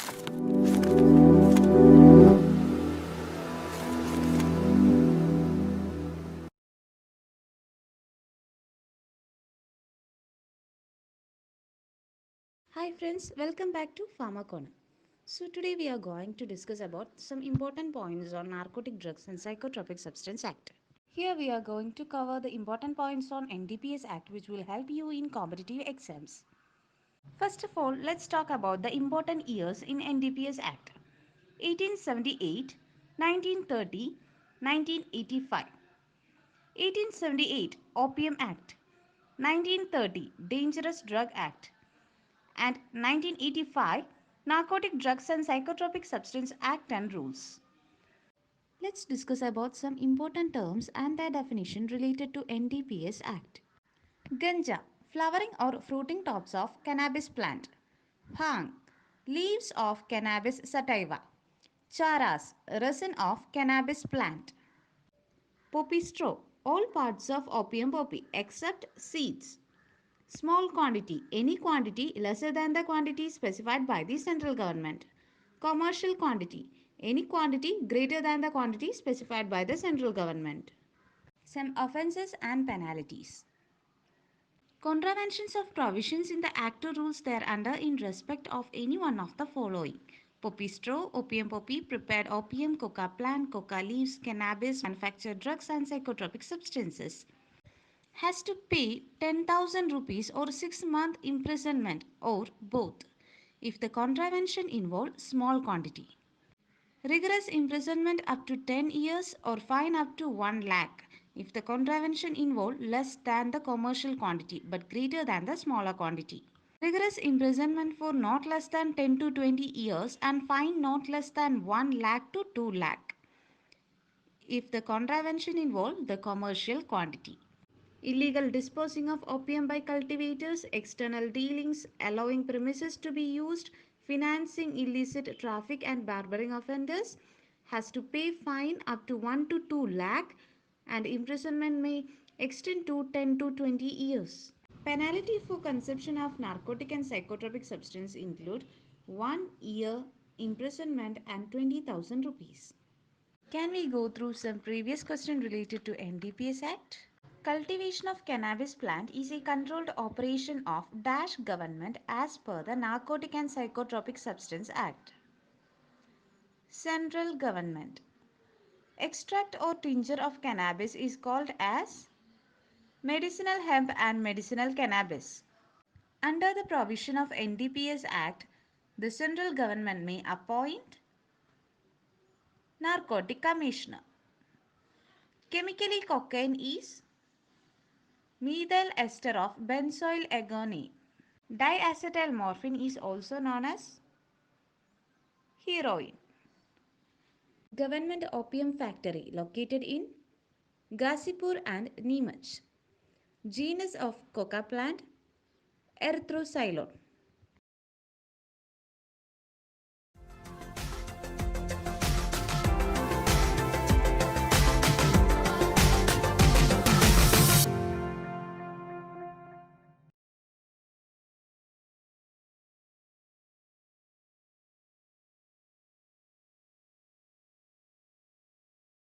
Hi friends, welcome back to Pharmacona. So today we are going to discuss about some important points on Narcotic Drugs and Psychotropic Substance Act. Here we are going to cover the important points on NDPS Act which will help you in competitive exams. First of all, let's talk about the important years in NDPS Act. 1878, 1930, 1985. 1878 Opium Act, 1930 Dangerous Drug Act, and 1985 Narcotic Drugs and Psychotropic Substance Act and Rules. Let's discuss about some important terms and their definition related to NDPS Act. Ganja, flowering or fruiting tops of cannabis plant. Bhang, leaves of cannabis sativa. Charas, resin of cannabis plant. Poppy straw, all parts of opium poppy except seeds. Small quantity, any quantity lesser than the quantity specified by the central government. Commercial quantity, any quantity greater than the quantity specified by the central government. Some offences and penalties. Contraventions of provisions in the Act or rules thereunder in respect of any one of the following: poppy straw, opium poppy, prepared opium, coca plant, coca leaves, cannabis, manufactured drugs and psychotropic substances, has to pay 10,000 rupees or 6-month imprisonment or both if the contravention involved small quantity. Rigorous imprisonment up to 10 years or fine up to 1 lakh if the contravention involved less than the commercial quantity but greater than the smaller quantity. Rigorous imprisonment for not less than 10 to 20 years and fine not less than 1 lakh to 2 lakh if the contravention involved the commercial quantity. Illegal disposing of opium by cultivators, external dealings, allowing premises to be used, financing illicit traffic and barbering offenders, has to pay fine up to 1 to 2 lakh and imprisonment may extend to 10 to 20 years. Penalty for consumption of narcotic and psychotropic substance include 1 year imprisonment and 20,000 rupees. Can we go through some previous question related to NDPS Act? Cultivation of cannabis plant is a controlled operation of dash government as per the Narcotic and Psychotropic Substance Act. Central government. Extract or tincture of cannabis is called as medicinal hemp and medicinal cannabis. Under the provision of NDPS Act, the central government may appoint narcotic commissioner. Chemically, cocaine is methyl ester of benzoyl agone. Diacetylmorphine is also known as heroin. Government opium factory located in Ghazipur and Neemach. Genus of coca plant Erythrocylon.